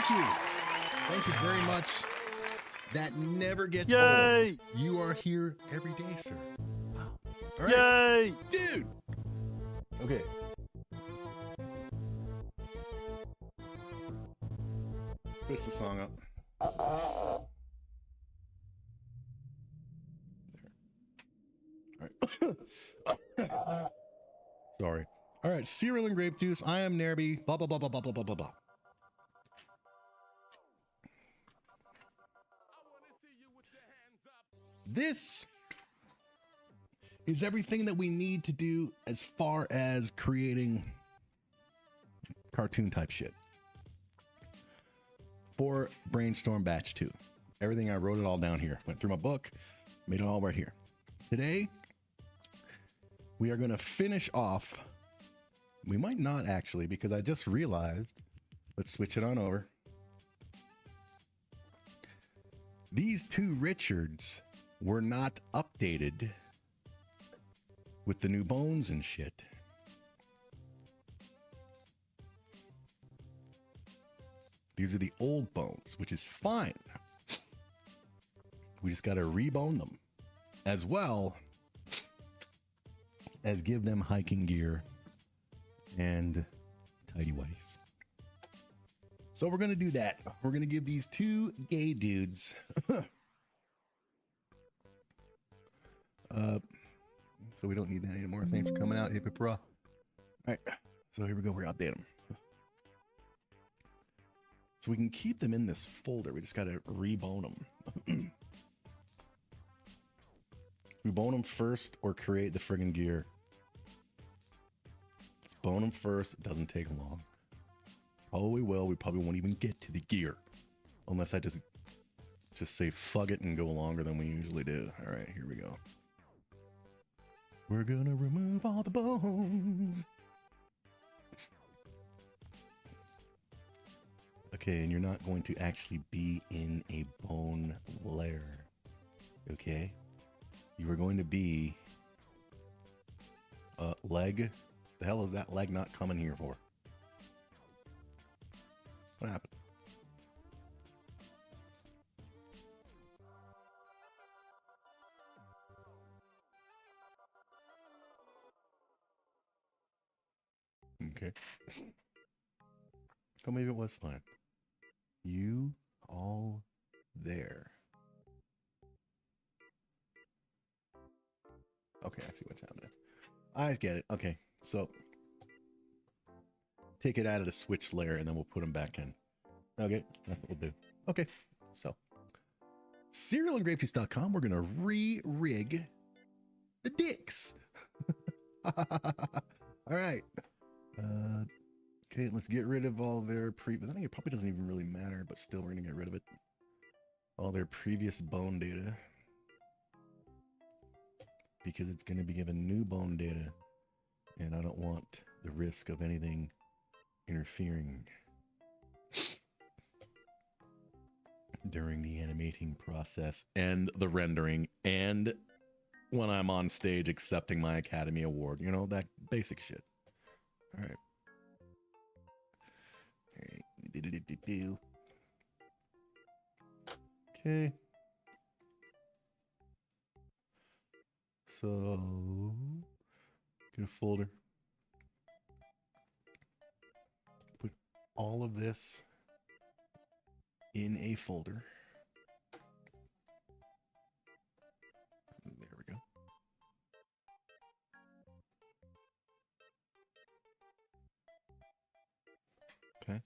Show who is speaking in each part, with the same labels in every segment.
Speaker 1: Thank you. Thank you very much. That never gets
Speaker 2: Yay!
Speaker 1: old. You are here every day, sir. Wow. All right.
Speaker 2: Yay!
Speaker 1: Dude! Okay. Push the song up. There. All right. Sorry. All right. Cereal and grape juice. I am NAIRBY. Blah, blah, blah, blah, blah, blah, blah, blah, blah. This is everything that we need to do as far as creating cartoon type shit for Brainstorm Batch 2. Everything, I wrote it all down here. Went through my book, made it all right here. Today, we are going to finish off. We might not actually, because I just realized. Let's switch it on over. These two Richards were not updated with the new bones and shit. These are the old bones, which is fine. We just got to rebone them, as well as give them hiking gear and tidy whities. So we're going to do that. We're going to give these two gay dudes so we don't need that anymore. Thanks for coming out, hip hip rah. All right, so here we go. We're gonna update them. So we can keep them in this folder. We just gotta rebone them. We bone them first or create the friggin' gear. Let's bone them first. It doesn't take long. Probably will. We probably won't even get to the gear unless I just say fuck it and go longer than we usually do. All right, here we go. We're gonna remove all the bones. Okay, and you're not going to actually be in a bone layer. Okay? You are going to be leg. The hell is that leg not coming here for? What happened? Okay. Oh, maybe it was fine. You all there. Okay, I see what's happening. I get it. Okay, so take it out of the switch layer and then we'll put them back in. Okay, that's what we'll do. Okay, so cerealandgrapejuice.com, we're gonna re-rig the dicks. All right. Okay, let's get rid of all their I think it probably doesn't even really matter, but still we're gonna get rid of it. All their previous bone data. Because it's gonna be given new bone data. And I don't want the risk of anything interfering during the animating process and the rendering and when I'm on stage accepting my Academy Award. You know, that basic shit. All right. Okay. So, get a folder. Put all of this in a folder. There we go. Okay.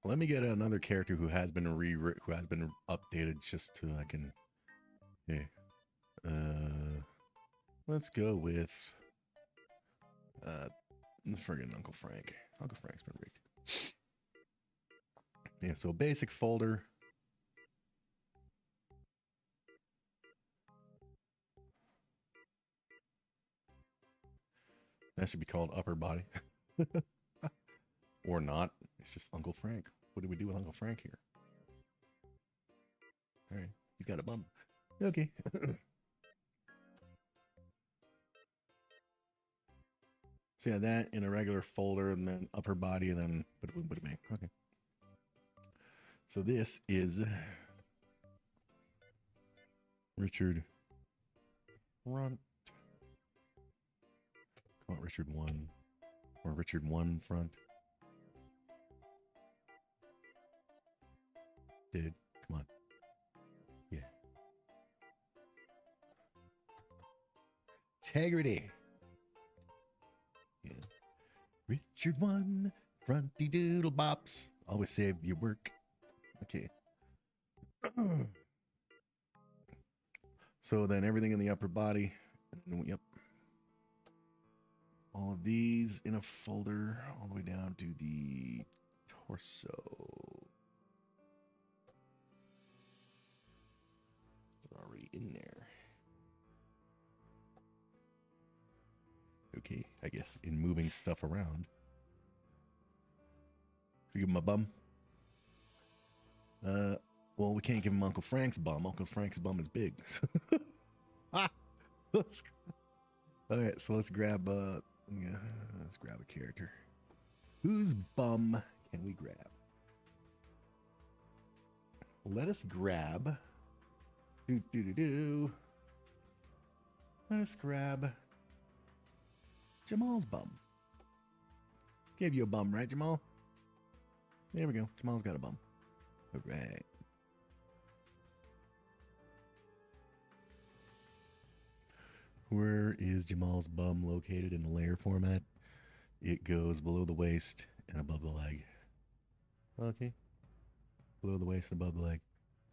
Speaker 1: Let me get another character who has been updated just so I can. Okay. Let's go with the friggin' Uncle Frank. Uncle Frank's been rigged. Yeah, so basic folder. That should be called upper body. Or not. It's just Uncle Frank. What do we do with Uncle Frank here? All right, he's got a bum. Okay. So yeah, that in a regular folder, and then upper body, and then okay. So this is Richard front. Call it Richard 1 or Richard 1 front. Dude, come on. Yeah. Integrity. Yeah. Richard 1 fronty doodle bops. Always save your work. Okay. So then everything in the upper body. Yep. All of these in a folder all the way down to the torso. They're already in there. Okay, I guess in moving stuff around. Should we give him a bum? Well, we can't give him Uncle Frank's bum. Uncle Frank's bum is big. Ah! All right, so let's grab a character. Whose bum can we grab? Let us grab. Let us grab Jamal's bum. Gave you a bum, right, Jamal? There we go. Jamal's got a bum. All right. Where is Jamal's bum located in the layer format? It goes below the waist and above the leg. Okay. Below the waist and above the leg.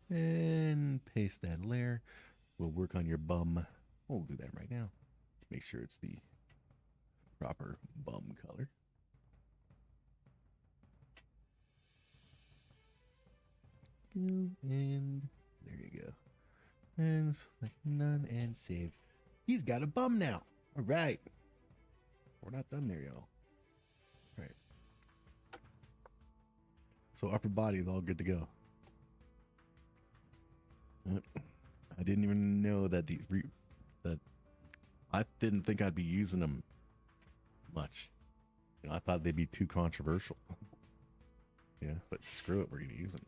Speaker 1: And paste that layer. We'll work on your bum. We'll do that right now. Make sure it's the proper bum color. And there you go. And select none and save. He's got a bum now. All right. We're not done there, y'all. All right. So upper body is all good to go. I didn't even know that that I didn't think I'd be using them much. You know, I thought they'd be too controversial. Yeah, but screw it, we're gonna use them.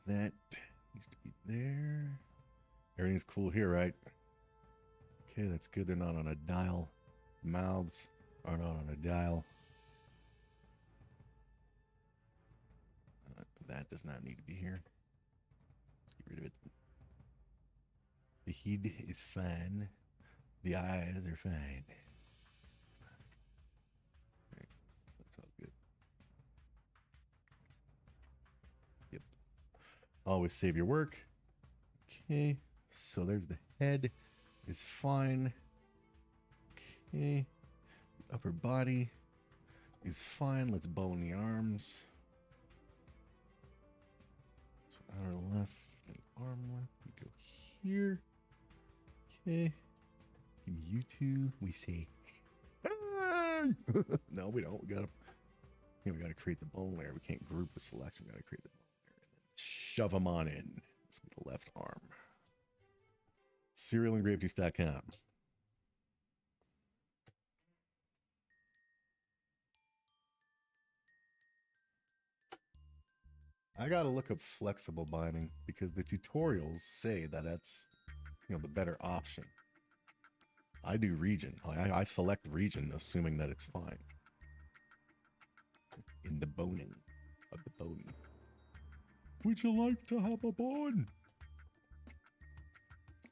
Speaker 1: That needs to be there. Everything's cool here, right? Okay, that's good. They're not on a dial. Mouths are not on a dial. That does not need to be here. Let's get rid of it. The head is fine. The eyes are fine. Right. That's all good. Yep. Always save your work. Okay. So there's the head. Is fine. Okay. The upper body is fine. Let's bone the arms. So outer left and arm left. We go here. Okay. And you two, we say, hey! No, we don't. We gotta create the bone layer. We can't group a selection. We gotta create the bone layer and then shove them on in. This with the left arm. SerialEngravedJuice.com. I gotta look up flexible binding because the tutorials say that that's, you know, the better option. I do region. I select region assuming that it's fine. In the boning of the bone. Would you like to have a bone?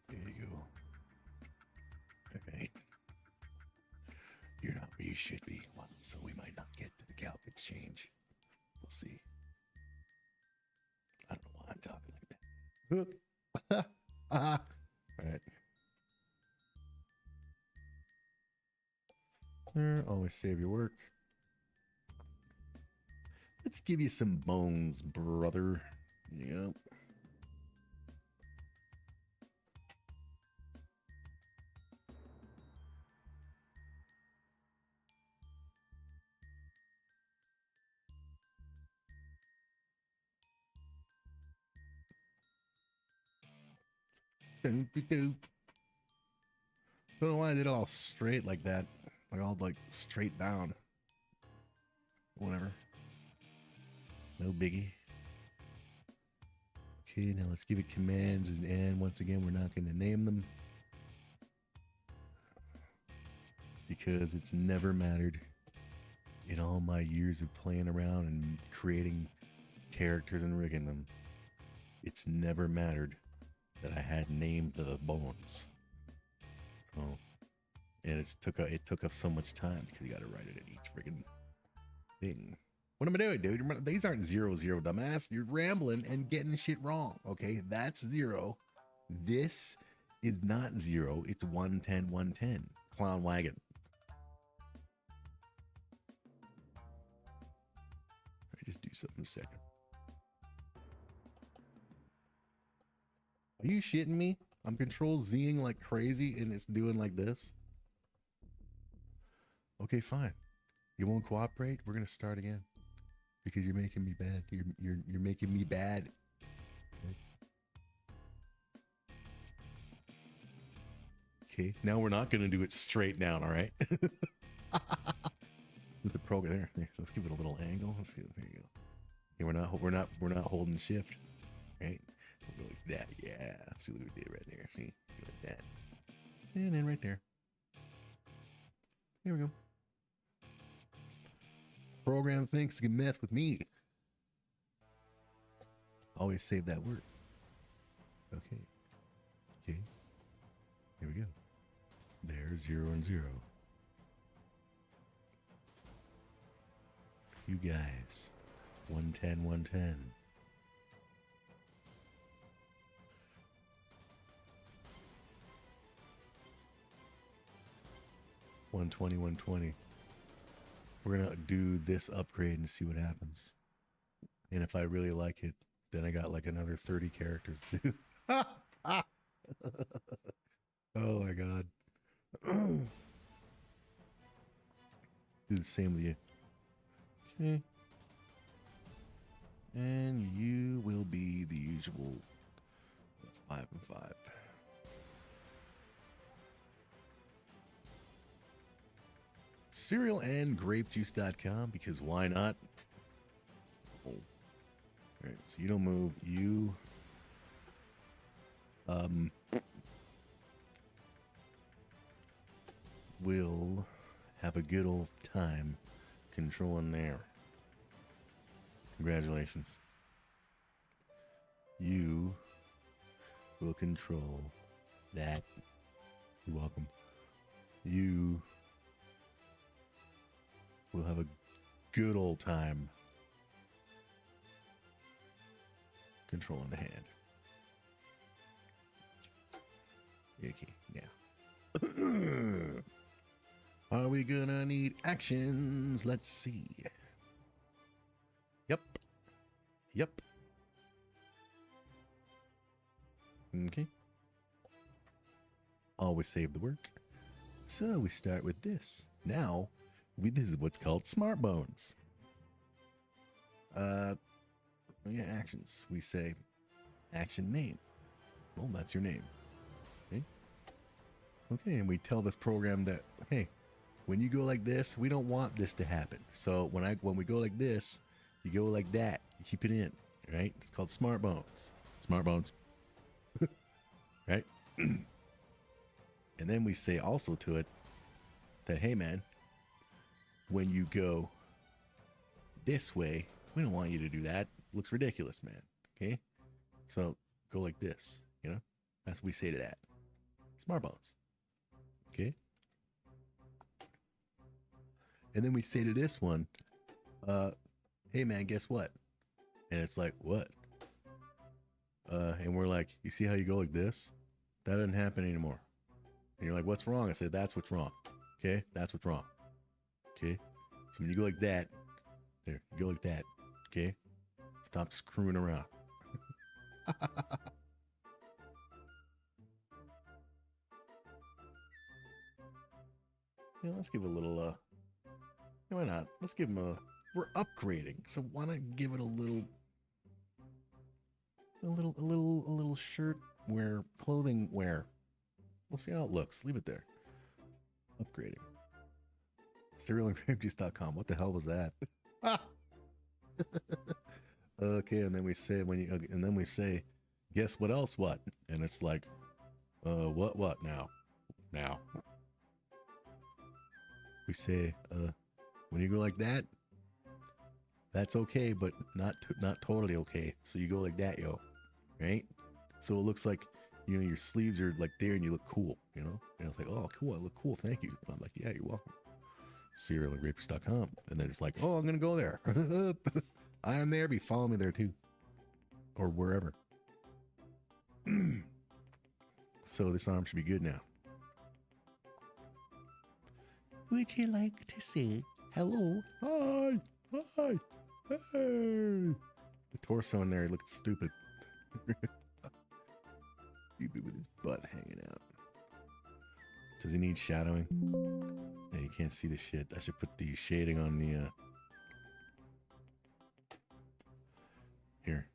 Speaker 1: There you go. Alright. You're not where you should be, one, so we might not get to the scalp exchange. We'll see. I don't know why I'm talking like that. Alright. Always save your work. Let's give you some bones, brother. Yep. Don't know why I did it all straight like that. like all like straight down. Whatever. No biggie. Okay, now let's give it commands, and once again, we're not going to name them because it's never mattered in all my years of playing around and creating characters and rigging them. It's never mattered that I had named the bones. So, and it took up so much time because you got to write it in each friggin' thing. What am I doing, dude? These aren't 0, 0, dumbass. You're rambling and getting shit wrong. Okay, that's 0. This is not 0. It's 110, 110. Clown wagon. Let me just do something a second. Are you shitting me? I'm control Zing like crazy and it's doing like this. Okay, fine. You won't cooperate? We're gonna start again. Because you're making me bad. You're making me bad. Okay, now we're not gonna do it straight down, all right? With the program there, let's give it a little angle. Let's see. There you go. Okay, we're not holding shift, right? We'll go like that. Yeah. See what we did right there. See, like that, and then right there. Here we go. Program thinks you can mess with me. Always save that word. Okay. Okay. Here we go. There's 0 and 0. You guys. 110, 110. $120, $120. We're gonna do this upgrade and see what happens. And if I really like it, then I got like another 30 characters to do. Oh my god. Do the same with you. Okay. And you will be the usual 5 and 5. Cereal and grapejuice.com, because why not? Oh. Alright, so you don't move. You will have a good old time controlling there. Congratulations. You will control that. You're welcome. You will have a good old time controlling the hand. Okay, yeah. Are we gonna need actions? Let's see. Yep. Yep. Okay. Always save the work. So we start with this. Now, this is what's called smart bones. Yeah, actions. We say action name. Well, that's your name. Okay. Okay, and we tell this program that, hey, when you go like this, we don't want this to happen. So when we go like this, you go like that. You keep it in, right? It's called smart bones. Smart bones. Right? And then we say also to it that, hey man, when you go this way, we don't want you to do that. It looks ridiculous, man. Okay? So go like this, you know? That's what we say to that. Smart bones. Okay? And then we say to this one, hey man, guess what? And it's like, what? And we're like, you see how you go like this? That doesn't happen anymore. And you're like, what's wrong? I said, that's what's wrong. Okay? That's what's wrong. Okay? So when you go like that, there, you go like that. Okay? Stop screwing around. Yeah, let's give a little, why not? Let's give him a, we're upgrading. So why not give it a little shirt wear, clothing wear. We'll see how it looks. Leave it there. Upgrading. Cerealandgrapejuice.com. What the hell was that? Okay, and then we say guess what else what? And it's like, what now? Now. We say, when you go like that, that's okay, but not totally okay. So you go like that, yo, right? So it looks like, you know, your sleeves are like there and you look cool, you know? And it's like, oh, cool, I look cool, thank you. And I'm like, yeah, you're welcome. Cerealandgrapejuice.com. And they're just like, oh, I'm gonna go there. I am NAIRBY. Follow me there too, or wherever. So this arm should be good now. Would you like to say hello? Hi, hi, hey. The torso in there looked stupid. Stupid with his butt hanging out. Does he need shadowing? Yeah, you can't see the shit. I should put the shading on the here.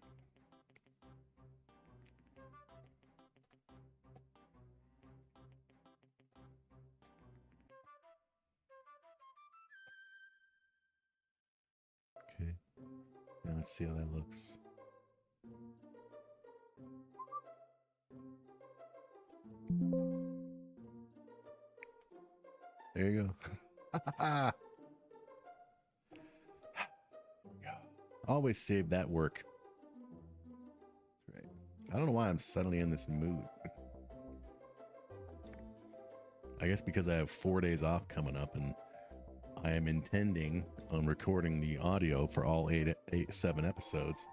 Speaker 1: Okay. Now let's see how that looks. There you go. Always save that work. Right. I don't know why I'm suddenly in this mood. I guess because I have 4 days off coming up, and I am intending on recording the audio for all 7 episodes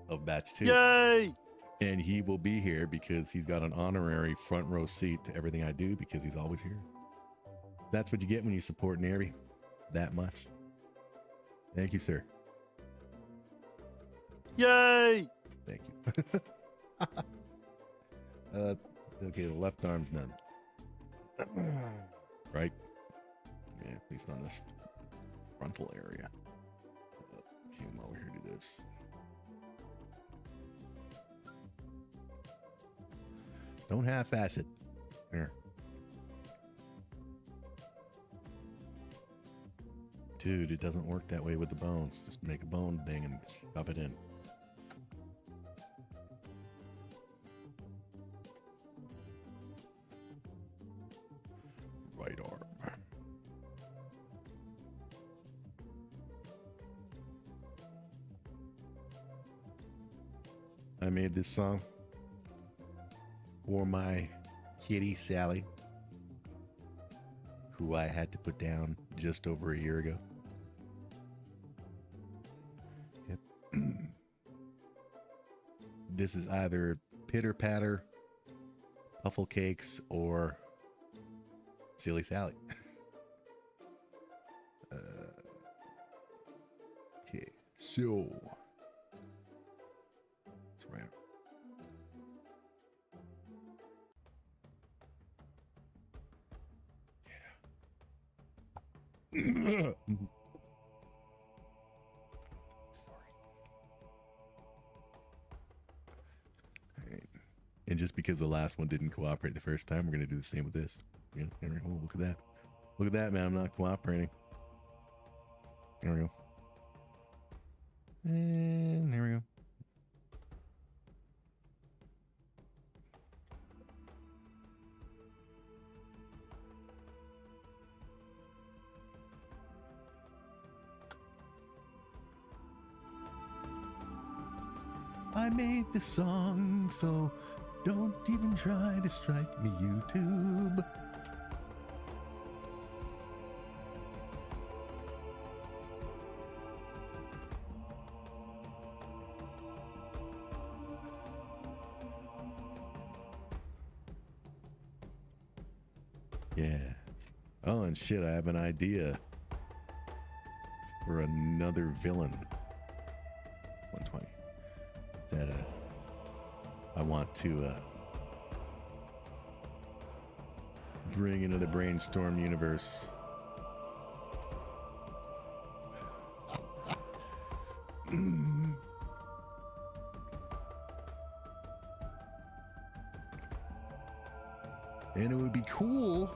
Speaker 1: of Batch 2.
Speaker 2: Yay!
Speaker 1: And he will be here because he's got an honorary front row seat to everything I do because he's always here. That's what you get when you support NAIRBY that much. Thank you, sir.
Speaker 2: Yay!
Speaker 1: Thank you. Okay, the left arm's none. Right? Yeah, at least on this frontal area. Okay, I'm over here to do this. Don't half-ass it. Here. Dude, it doesn't work that way with the bones. Just make a bone thing and shove it in. Right arm. I made this song for my kitty Sally, who I had to put down just over a year ago. Yep. This is either Pitter Patter, Puffle Cakes, or Silly Sally. Okay, so that's right. Yeah. And just because the last one didn't cooperate the first time, we're gonna do the same with this. Yeah, oh, look at that. Look at that, man. I'm not cooperating. There we go. And there we go. I made this song, so don't even try to strike me, YouTube. Yeah. Oh, and shit, I have an idea for another villain. 120. That I want to bring into the Brainstorm universe. And it would be cool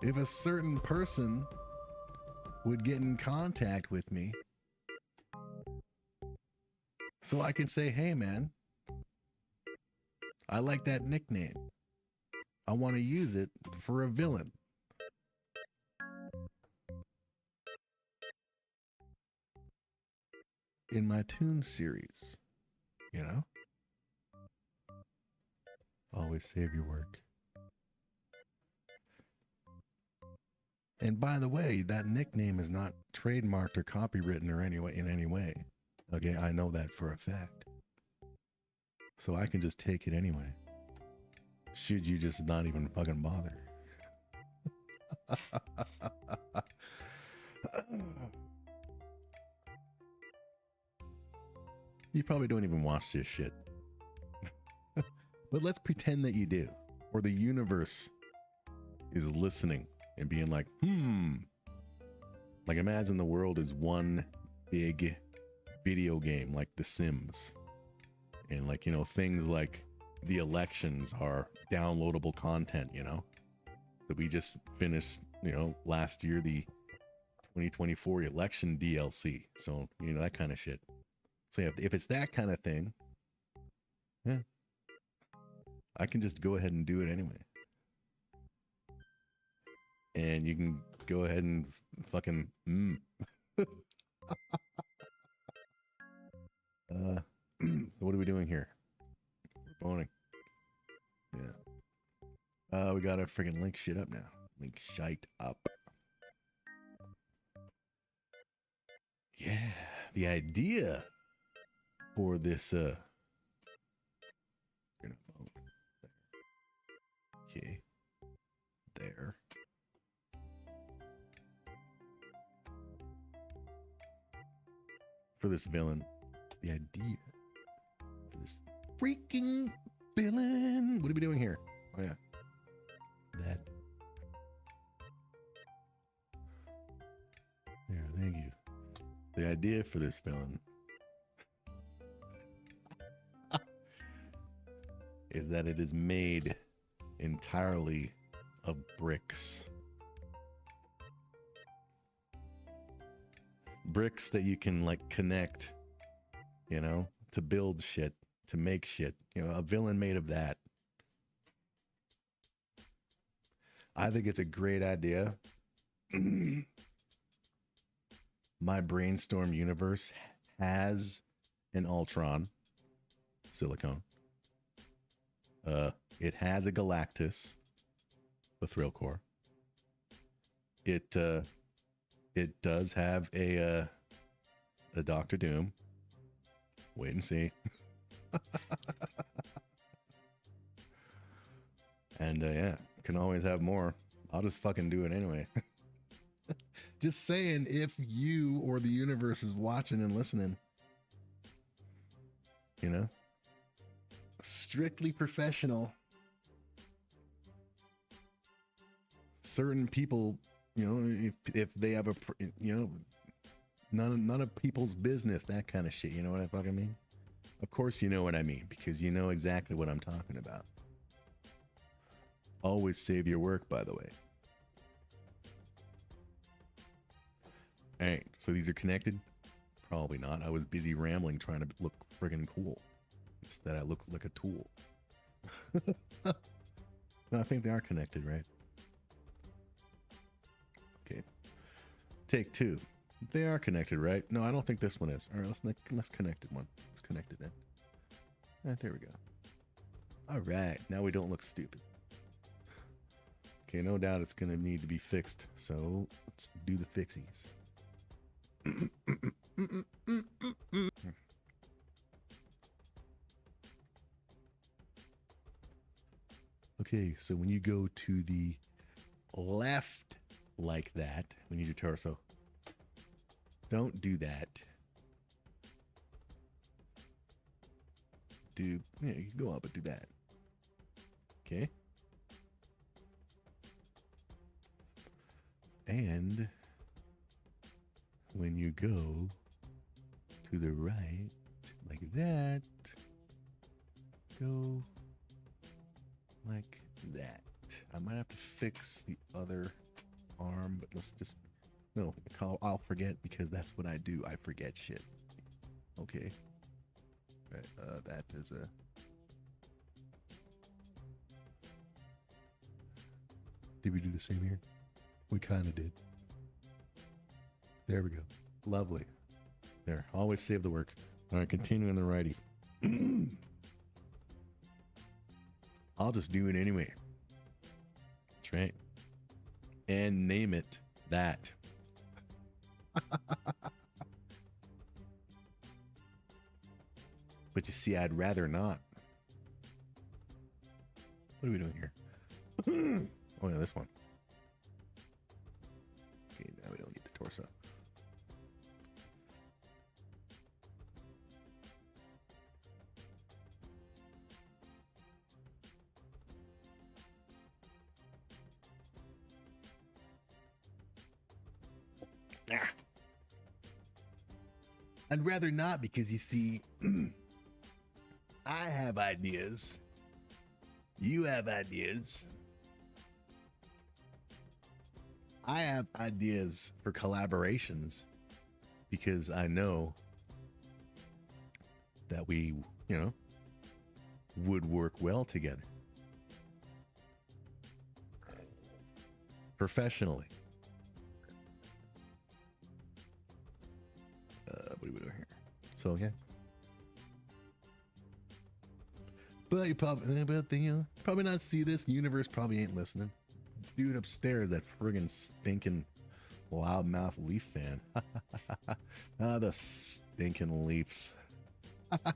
Speaker 1: if a certain person would get in contact with me so I can say, hey man, I like that nickname. I want to use it for a villain. In my Toon series, you know? Always save your work. And by the way, that nickname is not trademarked or copywritten or in any way. Okay, I know that for a fact. So I can just take it anyway. Should you just not even fucking bother? You probably don't even watch this shit. But let's pretend that you do. Or the universe is listening and being like, Like imagine the world is one big video game like The Sims. And like, you know, things like the elections are downloadable content, you know? So we just finished, you know, last year, the 2024 election DLC. So, you know, that kind of shit. So yeah, if it's that kind of thing, yeah, I can just go ahead and do it anyway. And you can go ahead and fucking, So what are we doing here? We're boning. Yeah. We gotta freaking link shit up now. Link shite up. Yeah. The idea for this, okay. There. For this villain. The idea for this freaking villain. What are we doing here? Oh yeah. That. There, thank you. The idea for this villain is that it is made entirely of bricks. Bricks that you can like connect, you know, to build shit, to make shit. You know, a villain made of that. I think it's a great idea. My brainstorm universe has an Ultron silicone. It has a Galactus, the Thrill Core. It does have a Doctor Doom. Wait and see. And yeah, can always have more. I'll just fucking do it anyway. Just saying, if you or the universe is watching and listening, you know, strictly professional. Certain people, you know, if they have a, you know, none of people's business, that kind of shit. You know what I fucking mean? Of course you know what I mean, because you know exactly what I'm talking about. Always save your work, by the way. Alright, so these are connected? Probably not. I was busy rambling trying to look friggin' cool. Instead I look like a tool. No, I think they are connected, right? Okay. Take two. They are connected, right? No, I don't think this one is. Alright, let's connect it one. Let's connect it then. Alright, there we go. Alright, now we don't look stupid. Okay, no doubt it's gonna need to be fixed, so let's do the fixies. Okay, so when you go to the left like that, we need your torso. Don't do that. Yeah, you can go up and do that. Okay. And when you go to the right, like that, go like that. I might have to fix the other arm, but let's just, no, I'll forget because that's what I do. I forget shit. Okay. Right, that is a... Did we do the same here? We kind of did. There we go. Lovely. There, always save the work. All right, continuing the righty. I'll just do it anyway. That's right. And name it that. But you see, I'd rather not. What are we doing here? Oh, yeah, this one. Okay, now we don't need the torso. Ah. I'd rather not because you see, I have ideas. You have ideas. I have ideas for collaborations because I know that we, you know, would work well together. Professionally. What are we doing here? So, yeah. But you probably not see this. Universe probably ain't listening. Dude upstairs, that friggin' stinking loudmouth Leaf fan. Ah, the stinking Leafs. I love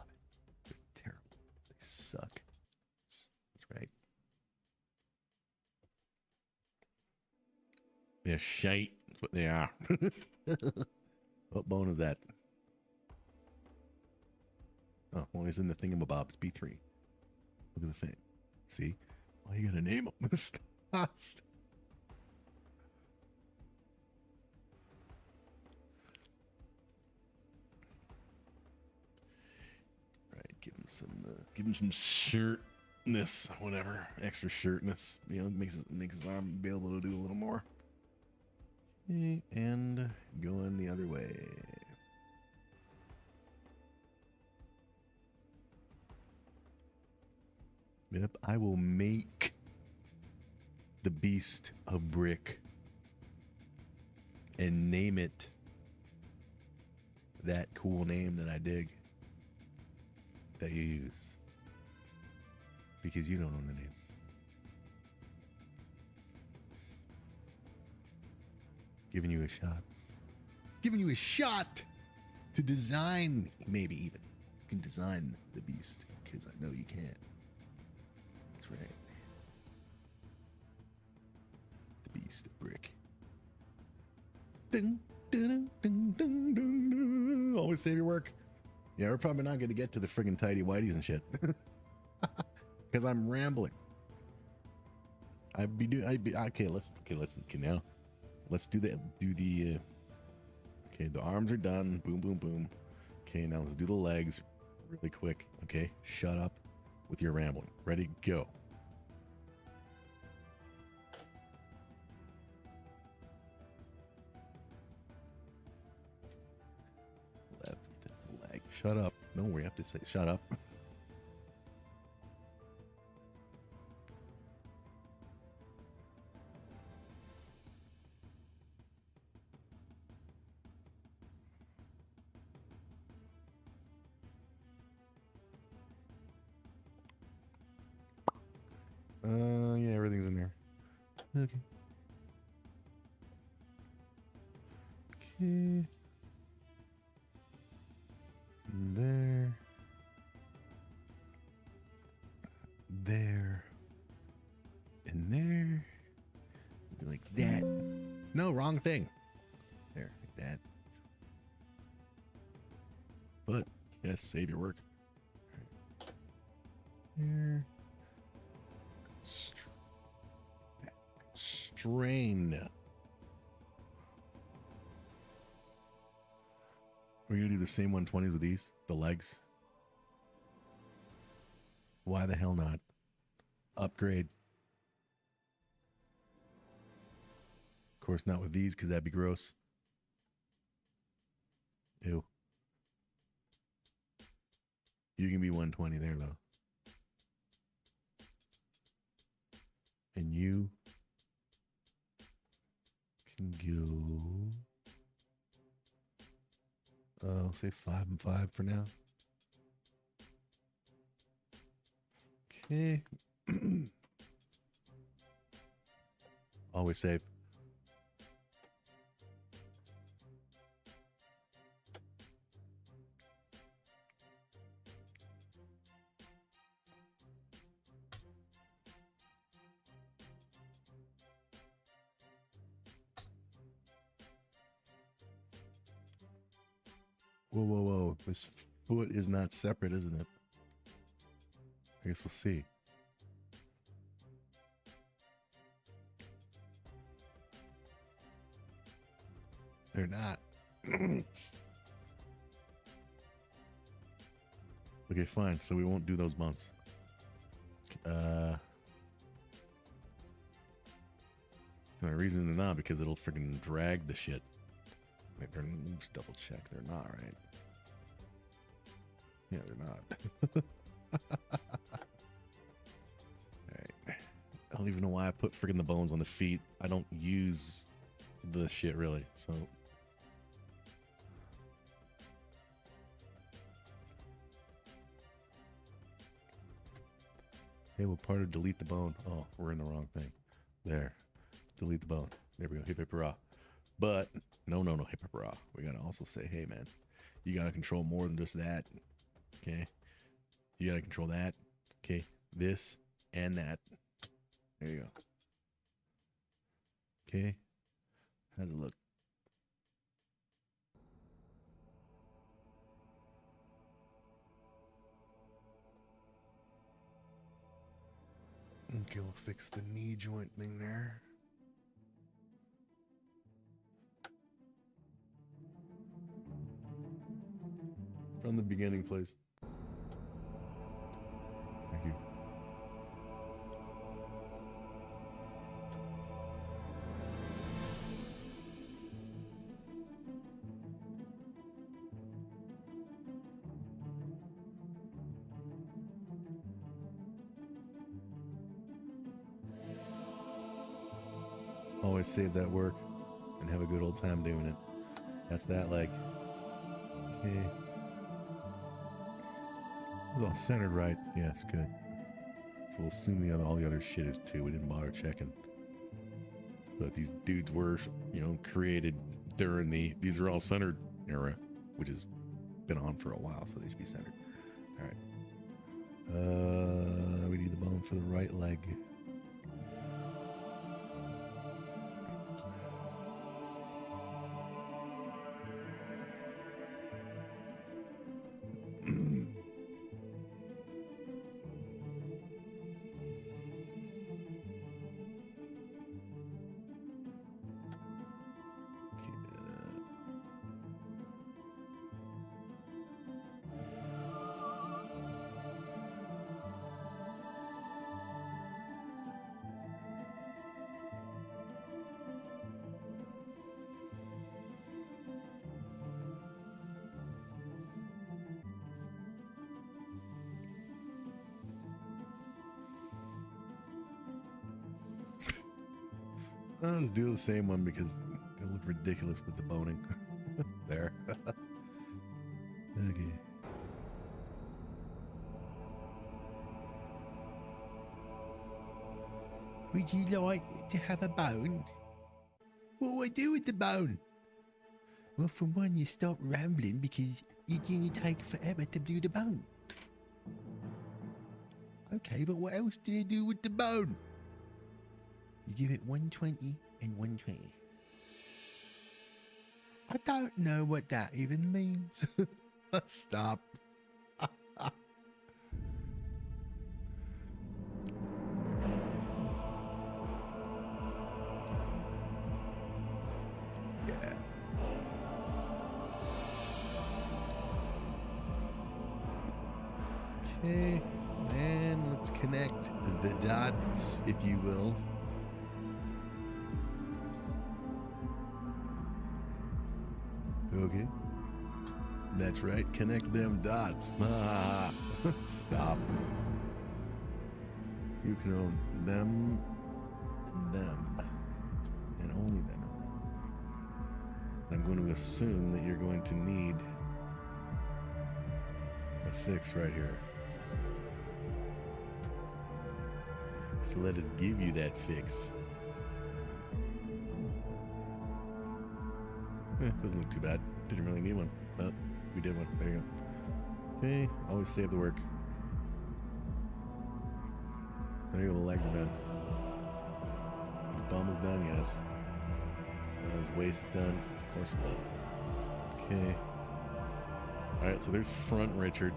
Speaker 1: it. They're terrible. They suck. That's right. They're shite. That's what they are. What bone is that? Oh, well, he's in the thingamabobs. B3. Look at the thing. See? Why you gotta name him? Stop. Right, give him some shirtness, whatever, extra shirtness. You know, makes his arm be able to do a little more. Okay, and going the other way. Yep, I will make the beast of brick and name it that cool name that I dig that you use because you don't know the name. Giving you a shot. Giving you a shot to design, maybe even. You can design the beast because I know you can. That's right. The beast of brick. Dun, dun, dun, dun, dun, dun. Always save your work. Yeah, we're probably not going to get to the friggin' tidy whities and shit. Because I'm rambling. Okay, now. Let's do the, okay, the arms are done. Boom, boom, boom. Okay, now let's do the legs really quick. Okay, shut up with your rambling. Ready, go. Left leg. Shut up. No, we have to say shut up. Yeah, everything's in there. Okay. Okay. There. There. And there. Like that. No, wrong thing. There, like that. But, yes, save your work. Here. Strain. We're gonna do the same 120s with these, the legs. Why the hell not? Upgrade. course, not with these because that'd be gross. Ew. You can be 120 there, though. And you can go, say 5 and 5 for now. Okay. Always save. Whoa, whoa, whoa. This foot is not separate, isn't it? I guess we'll see. They're not. Okay, fine. So we won't do those bumps. The reason they're not because it'll freaking drag the shit. Wait, just double check. They're not, right? Yeah, they're not. Alright. I don't even know why I put freaking the bones on the feet. I don't use the shit really, so. Hey, we'll part of delete the bone. Oh, we're in the wrong thing. There. Delete the bone. There we go. Hip hip hurrah. But no, hip hip hurrah. We gotta also say, hey man, you gotta control more than just that. Okay. You gotta control that. Okay. This and that. There you go. Okay. How's it look? Okay, we'll fix the knee joint thing there. From the beginning, please. Thank you. Always save that work and have a good old time doing it. That's that, like, okay. It's all centered right. Yes, good. So we'll assume all the other shit is too. We didn't bother checking. But these dudes were, created during these are all centered era, which has been on for a while, so they should be centered. All right. We need the bone for the right leg. I'll just do the same one because it looked ridiculous with the boning. There. Okay. Would you like to have a bone? What do I do with the bone? Well, for one, you stop rambling because you're going to take forever to do the bone. Okay, but what else do you do with the bone? You give it 120 and 120. I don't know what that even means. Stop. Yeah. Okay, and let's connect the dots, if you will. Okay. That's right. Connect them dots. Ah, stop. You can own them and them. And only them and them. I'm going to assume that you're going to need a fix right here. So let us give you that fix. Doesn't look too bad. Didn't really need one, but we did one. There you go. Okay, always save the work. There you go, the legs are done. His bum is done, yes. His waist is done, of course it's done. Okay. Alright, so there's front Richard.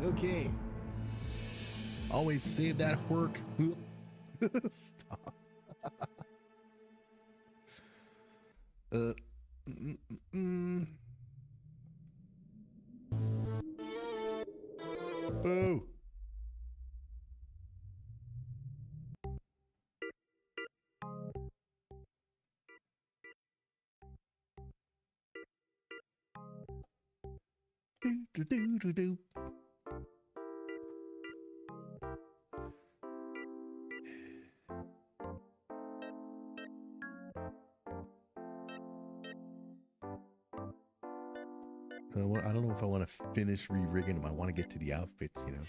Speaker 1: Okay. Always save that work. Stop. Boo. Do, do, do, do. I don't know if I want to finish re-rigging them. I want to get to the outfits, you know.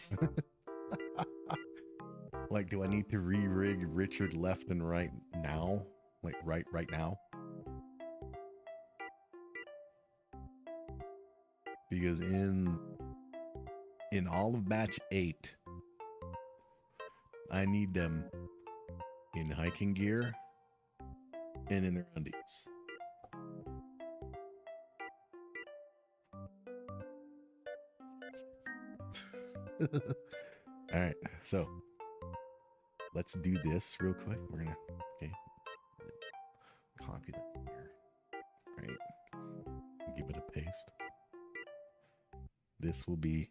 Speaker 1: Like, do I need to re-rig Richard left and right now? Like, right now? Because in all of batch 8, I need them in hiking gear and in their undies. All right, so let's do this real quick. We're gonna, okay, copy that here. All right, give it a paste. This will be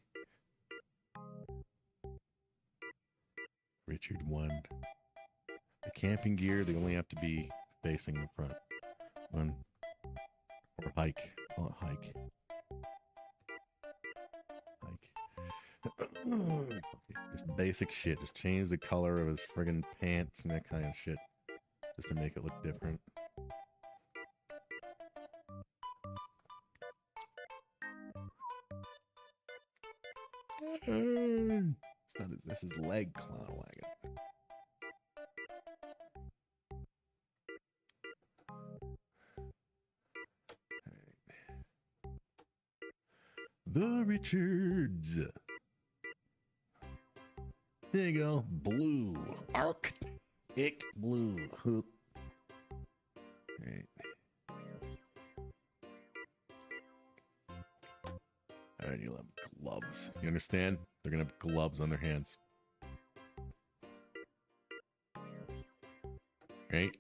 Speaker 1: Richard 1. The camping gear, they only have to be facing the front. One, or hike. Call it hike. Okay, just basic shit. Just change the color of his friggin' pants and that kind of shit. Just to make it look different. It's not, this is leg clown wagon. The Richards. There you go. Blue. Arctic blue. Right. Alright, you'll have gloves. You understand? They're gonna have gloves on their hands. Right?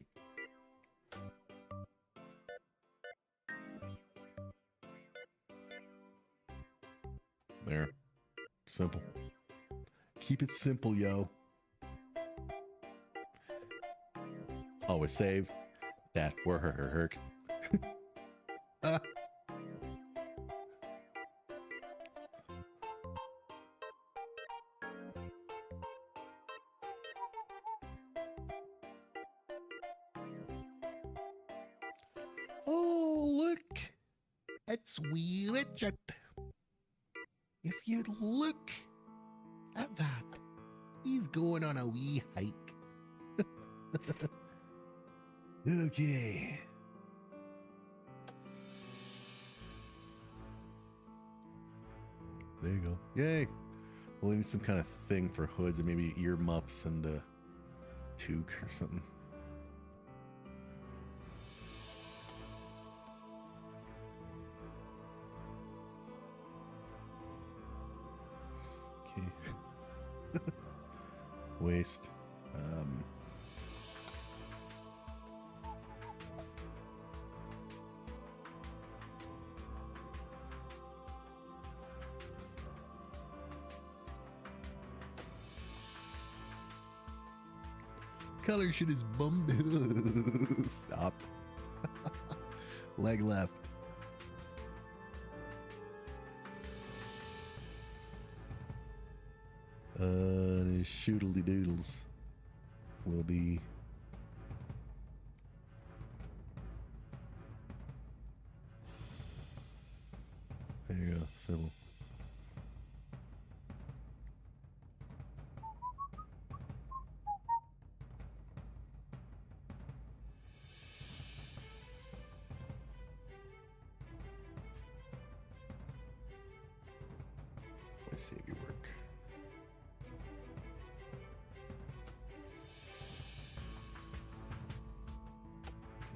Speaker 1: There. Simple. Keep it simple, yo. Always save that work. Oh, look. It's wee Richard. If you look at that, he's going on a wee hike. Okay. There you go. Yay. We'll need some kind of thing for hoods and maybe ear muffs and a toque or something. Waist. Color shit is bum. Stop. Leg left. Shoodly doodles will be there you go, civil. Let's save your work.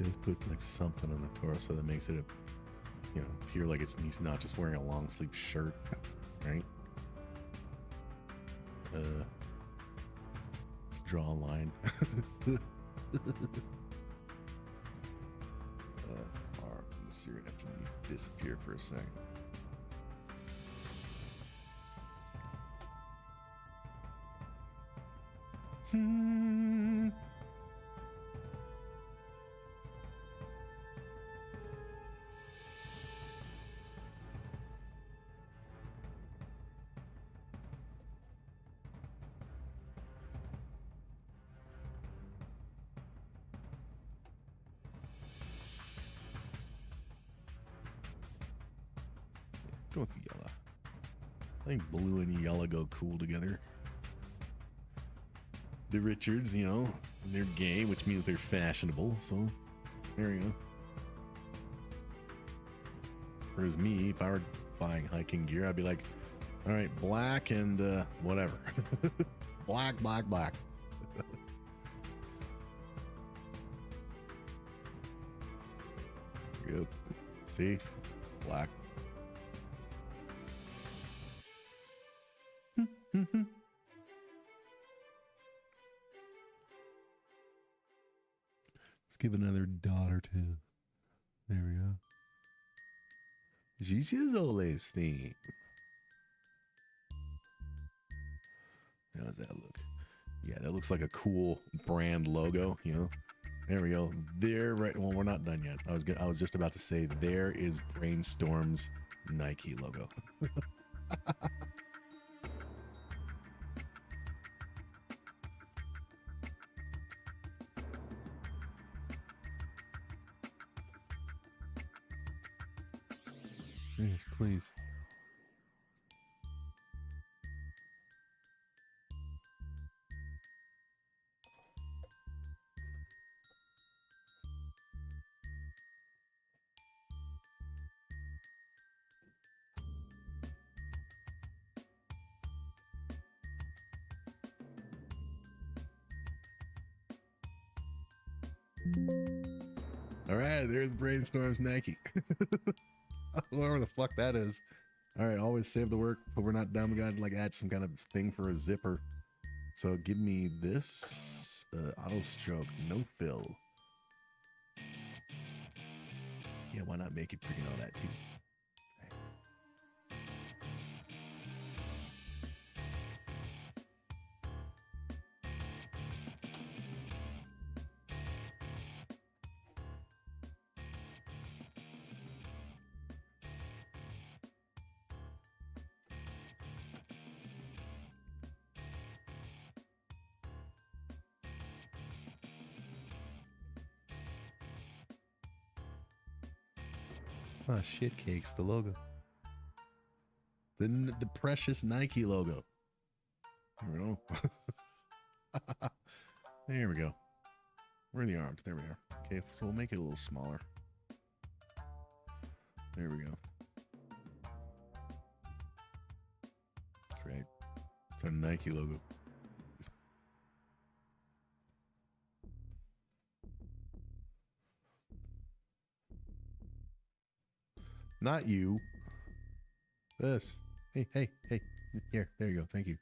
Speaker 1: Let's put like something on the torso that makes it, appear like he's not just wearing a long sleeve shirt, right? Let's draw a line. Arms, you're gonna have to disappear for a second. Go with the yellow. I think blue and yellow go cool together. The Richards, they're gay, which means they're fashionable. So, there you go. Whereas me, if I were buying hiking gear, I'd be like, all right, black and whatever. Black, black, black. Good. See? Black. Let's give another dot or two. There we go. Gigizole's theme. How does that look? Yeah, that looks like a cool brand logo, There we go. There, right. Well, we're not done yet. I was just about to say there is Brainstorm's Nike logo. Yes, please. All right, there's Brainstorm's Nike. I don't know where the fuck that is. All right, always save the work, but we're not done. We gotta like add some kind of thing for a zipper. So give me this auto stroke, no fill. Yeah, why not make it freaking all that too? Oh, shit cakes, the logo. The precious Nike logo. There we go. There we go. Where are the arms? There we are. Okay, so we'll make it a little smaller. There we go. That's right. It's our Nike logo. Not you. This. Hey, hey, hey. Here, there you go. Thank you.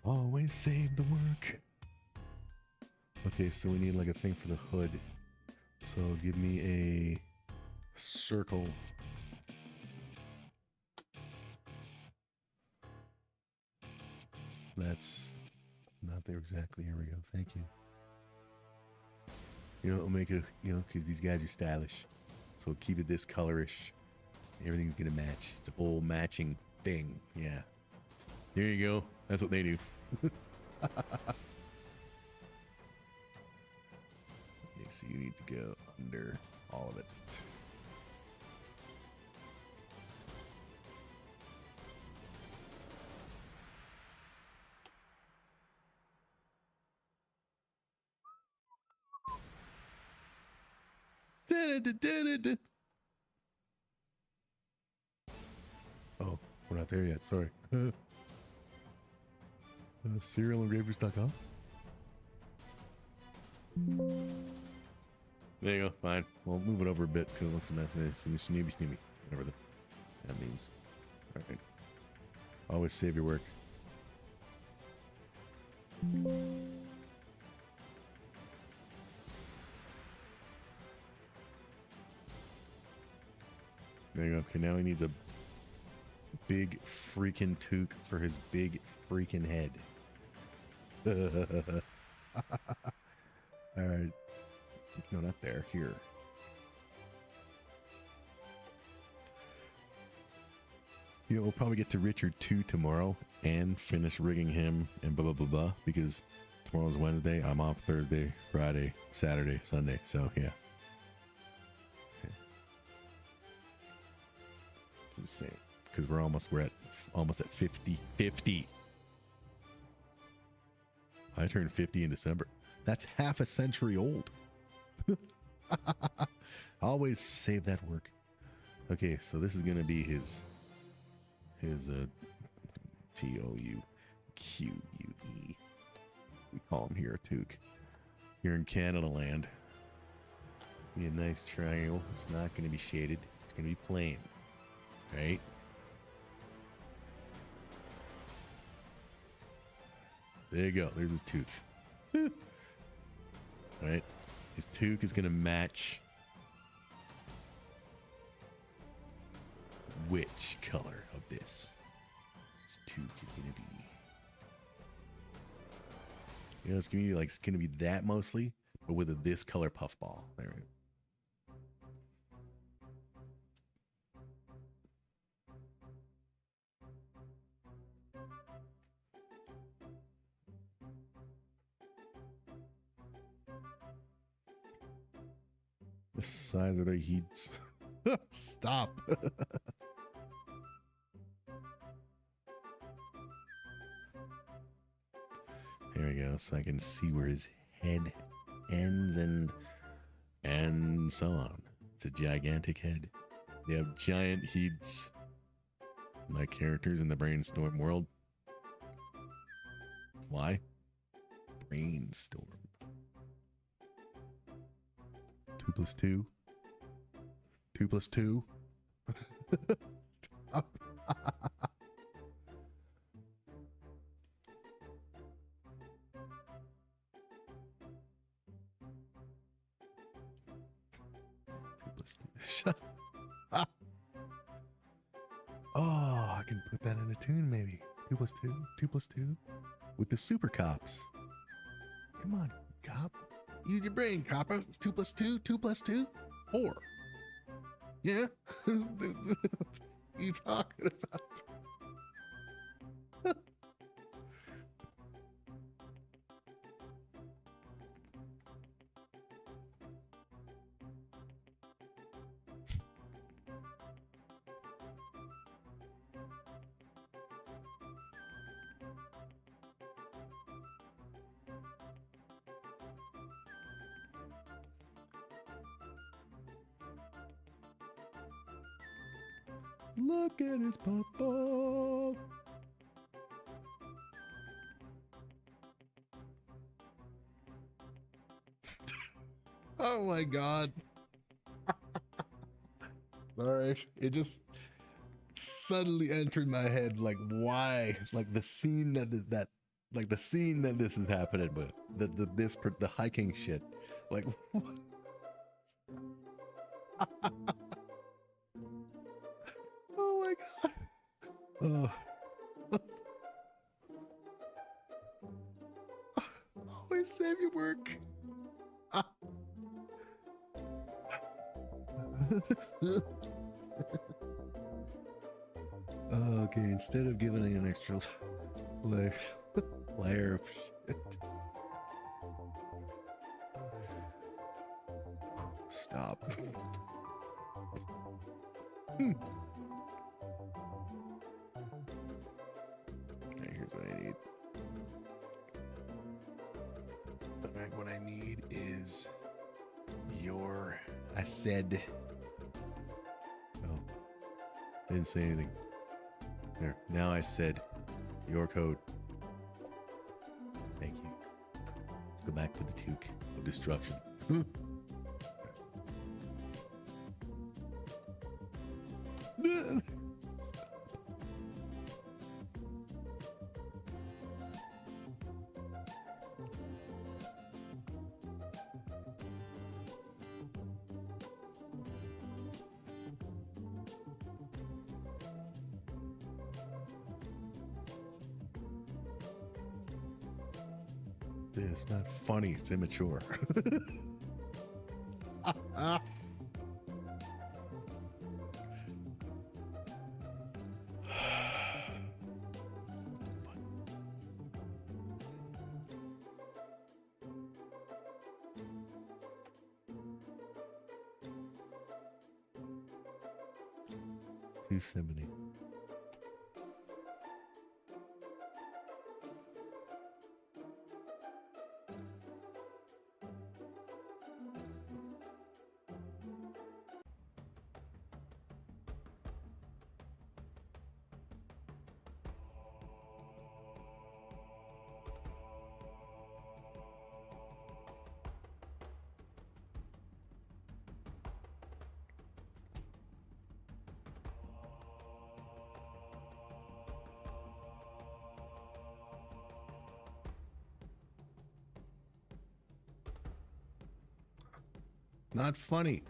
Speaker 1: Always save the work. Okay, so we need like a thing for the hood. So give me a circle. That's not there exactly. Here we go. Thank you. You know, it'll make it, you know, because these guys are stylish. So keep it this colorish. Everything's going to match. It's a whole matching thing. Yeah. There you go. That's what they do. Okay, so you need to go under all of it. Oh, we're not there yet. Sorry. Serialengravers.com. There you go. Fine. We'll move it over a bit because it looks a mess. Snooby. Whatever that means. All right. Always save your work. There you go. Okay, now he needs a big freaking toque for his big freaking head. All right. No, not there. Here. You know, we'll probably get to Richard 2 tomorrow and finish rigging him and blah, blah, blah, blah, because tomorrow's Wednesday. I'm off Thursday, Friday, Saturday, Sunday. So, yeah. Just saying, because we're at almost at 50. I turned 50 in December. That's half a century old. Always save that work. Okay, so this is gonna be his TOUQUE. We call him here a toque. You're in Canada land. Be a nice triangle. It's not gonna be shaded. It's gonna be plain. Right? There you go. There's his tooth. All right. His toque is going to match which color of this? His toque is going to be. You know, it's going to be like, it's going to be that mostly, but with this color puffball. There we go. The size of their heats. Stop. There we go. So I can see where his head ends and so on. It's a gigantic head. They have giant heats. My characters in the brainstorm world. Why? Brainstorm. 2 + 2. 2 + 2. Stop. 2 + 2. Shut up. Oh, I can put that in a tune maybe. 2 + 2. 2 + 2. With the super cops. Come on, cop. Use your brain, copper. 2 + 2. 2 + 2. 4. Yeah? What are you talking about? Look at his papa. Oh my god. Sorry. It just suddenly entered my head like why? Like the scene that Like the scene that this is happening with, the hiking shit. Like, oh my god. Oh. Always save your work. Okay, instead of giving it an extra layer of shit. Stop. Okay, here's what I need. What I need is your... I said... Oh, I didn't say anything. There, now I said your code. Thank you. Let's go back to the toque of destruction. 270. It's not funny, it's immature. $270. Not funny.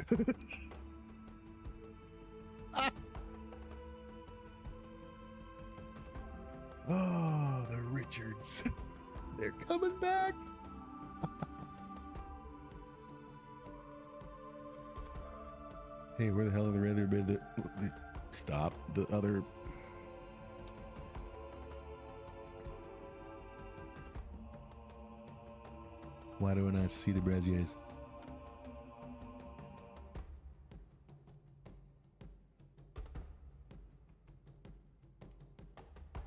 Speaker 1: Oh, the Richards. They're coming back. Hey, where the hell are the other bit? Stop. The other. Why do I not see the braziers?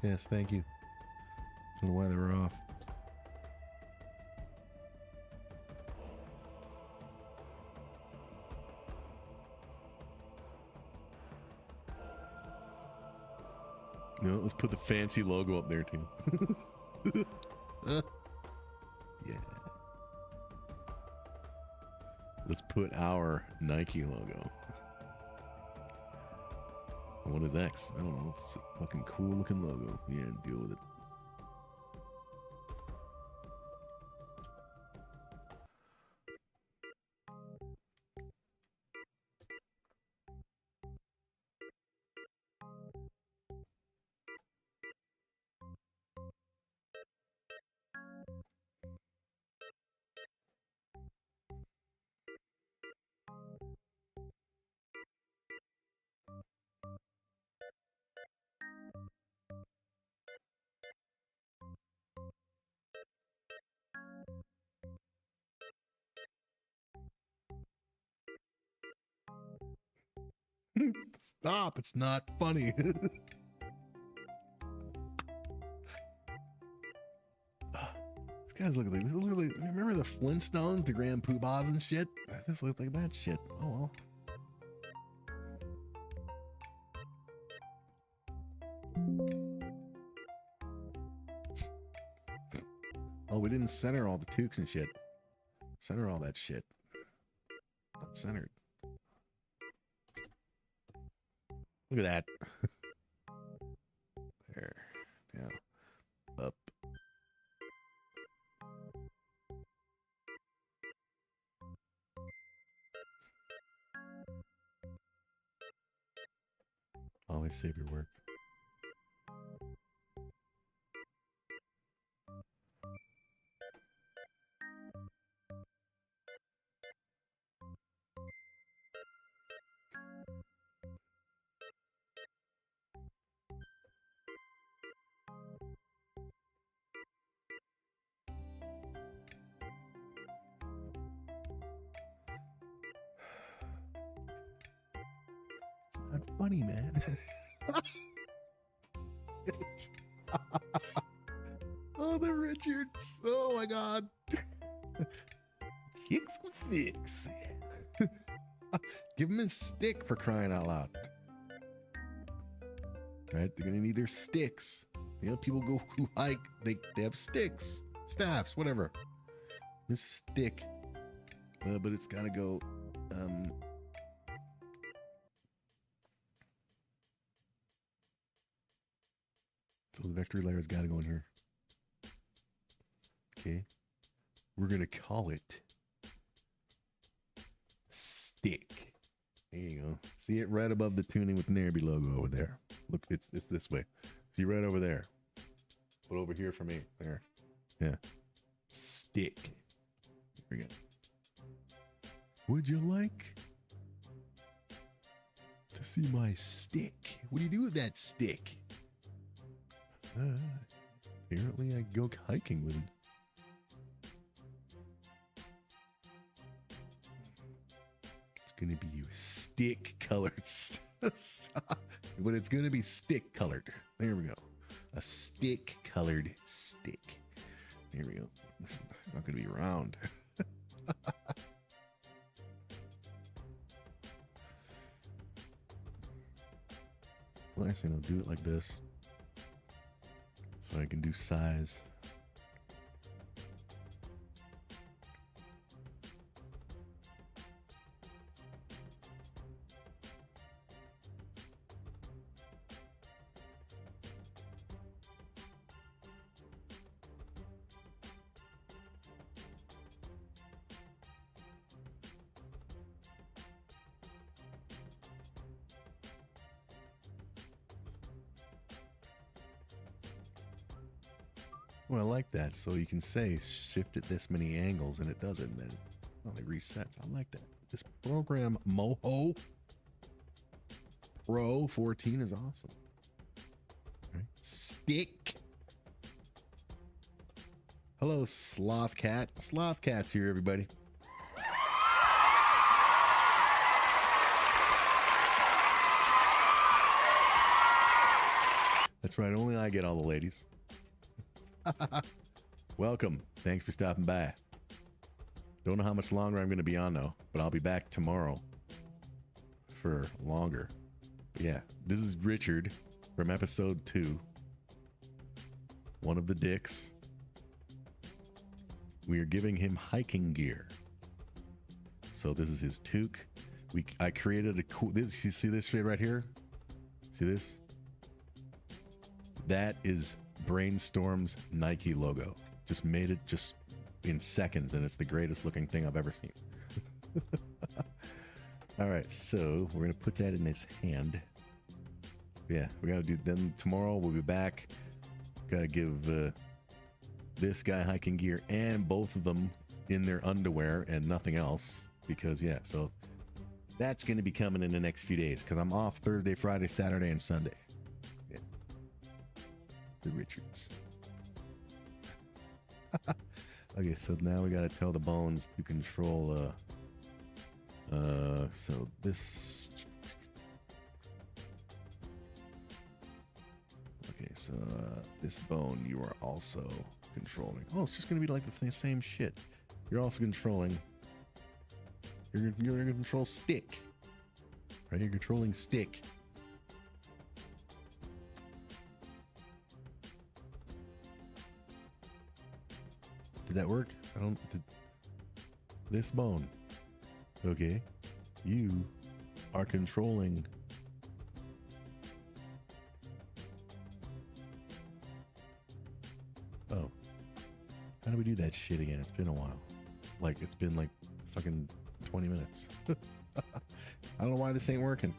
Speaker 1: Yes, thank you. I don't know why they were off. No, let's put the fancy logo up there too. Yeah. Let's put our Nike logo. What is X? I don't know. It's a fucking cool looking logo. Yeah, deal with it. Stop, it's not funny. These guys look like this. Remember the Flintstones, the Grand Poobahs and shit? This looks like that shit. Oh well. Oh, we didn't center all the toques and shit. Center all that shit. Not centered. Look at that. There. Now. Up. I save your work? Not funny, man. Oh, the Richards. Oh my God. Chicks with sticks. Give them a stick for crying out loud. Right? They're gonna need their sticks. You know, people go who hike, they have sticks, staffs, whatever. This stick. But it's gotta go so the vector layer's gotta go in here. Okay. We're gonna call it stick. There you go. See it right above the Tuning with NAIRBY logo over there. Look, it's this way. See right over there. Put over here for me. There. Yeah. Stick. Here we go. Would you like to see my stick? What do you do with that stick? Apparently I go hiking with it. It's gonna be stick colored but it's gonna be stick colored. There we go. A stick colored stick. There we go. It's not gonna be round. Well, actually, no, do it like this. So I can do size. Well, I like that. So you can say shift it this many angles and it does it, and then it resets. I like that. This program Moho Pro 14 is awesome. Right. Stick. Hello, Sloth Cat. Sloth Cat's here, everybody. That's right. Only I get all the ladies. Welcome. Thanks for stopping by. Don't know how much longer I'm going to be on though, but I'll be back tomorrow for longer. But yeah, this is Richard from episode 2. One of the dicks. We are giving him hiking gear. So this is his toque. I created a cool, this, you see this shit right here? See this? That is Brainstorm's Nike logo. Just made it just in seconds, and it's the greatest looking thing I've ever seen. All right, so we're gonna put that in his hand. Yeah, we gotta do. Then tomorrow we'll be back. Gotta give this guy hiking gear and both of them in their underwear and nothing else, because yeah. So that's gonna be coming in the next few days because I'm off Thursday, Friday, Saturday, and Sunday. Yeah. The Richards. Okay, so now we gotta tell the bones to control so this, okay, so this bone you are also controlling. Oh, it's just gonna be like the same shit. You're also controlling, you're gonna control stick, right? You're controlling stick. Did that work? I don't, this bone. Okay. You are controlling. Oh. How do we do that shit again? It's been a while. Like, it's been like fucking 20 minutes. I don't know why this ain't working.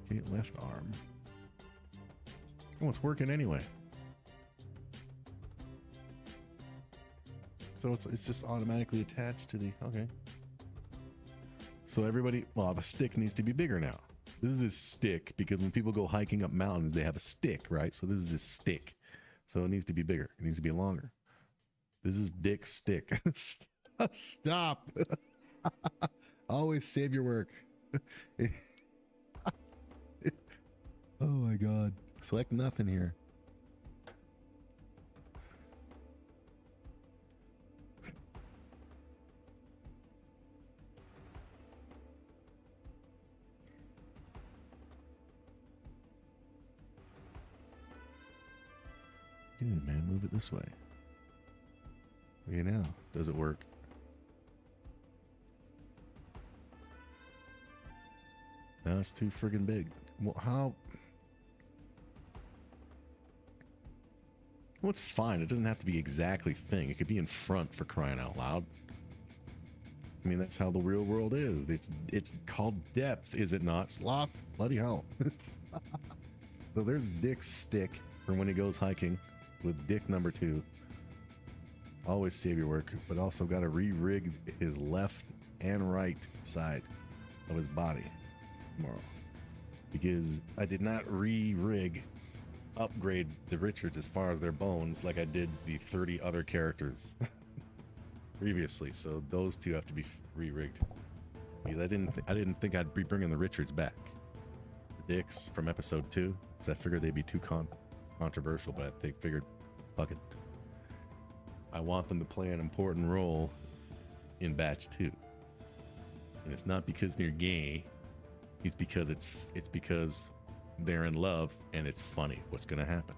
Speaker 1: Okay, left arm. Oh, it's working anyway. So it's just automatically attached to the, okay. So everybody, well, the stick needs to be bigger now. This is his stick because when people go hiking up mountains, they have a stick, right? So this is his stick. So it needs to be bigger. It needs to be longer. This is Dick's stick. Stop. Always save your work. Oh my God. Select nothing here. Good, man. Move it this way. Okay, now. Does it work? Now it's too friggin' big. Well, how? Well, it's fine. It doesn't have to be exactly thing. It could be in front, for crying out loud. I mean, that's how the real world is. It's called depth, is it not? Sloth? Bloody hell. So there's Dick's stick for when he goes hiking with Dick number 2. Always save your work, but also got to re-rig his left and right side of his body tomorrow. Because I did not re-rig, upgrade the Richards as far as their bones like I did the 30 other characters previously. So those two have to be re-rigged. Because I didn't think I'd be bringing the Richards back. The Dicks from episode 2, because I figured they'd be too controversial, but they figured, fuck it. I want them to play an important role in batch 2. And it's not because they're gay. It's because it's because they're in love and it's funny what's gonna happen.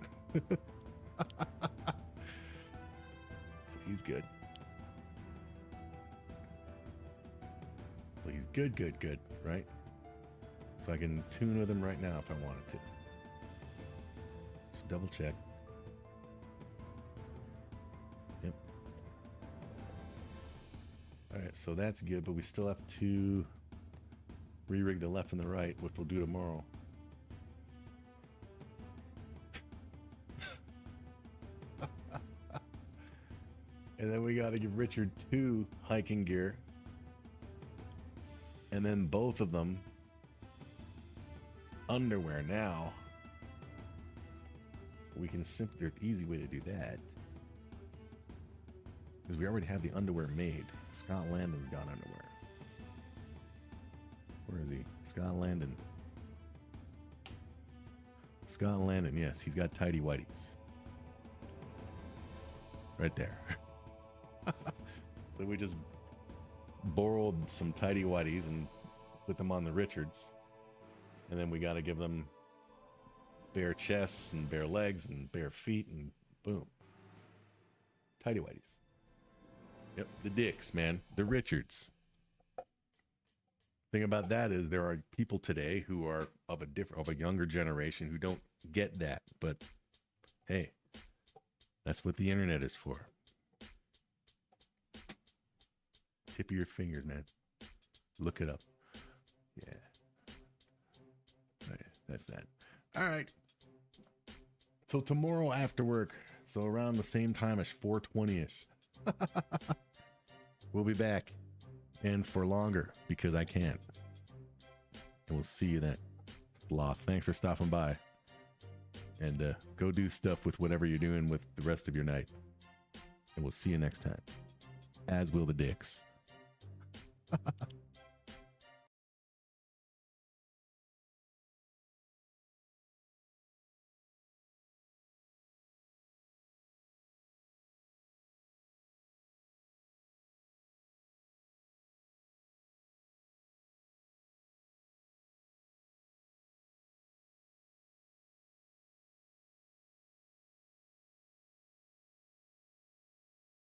Speaker 1: So he's good. So he's good, right? So I can tune with him right now if I wanted to. Just double check. Yep. All right, so that's good, but we still have to re-rig the left and the right, which we'll do tomorrow. And then we got to give Richard 2 hiking gear. And then both of them underwear. Now we can simply, the easy way to do that is we already have the underwear made. Scott Landon's got underwear. Where is he? Scott Landon. Scott Landon, yes, he's got tidy whities. Right there. So we just borrowed some tidy whities and put them on the Richards. And then we got to give them bare chests and bare legs and bare feet and boom. Tidy whities. Yep, the Dicks, man. The Richards. Thing about that is there are people today who are of a younger generation who don't get that, but hey, that's what the internet is for. Tip of your fingers, man. Look it up. Yeah. Right, that's that. All right. So tomorrow after work, so around the same time as 4:20ish, we'll be back. And for longer, because I can. And we'll see you then. Sloth, thanks for stopping by. And go do stuff with whatever you're doing with the rest of your night. And we'll see you next time. As will the Dicks.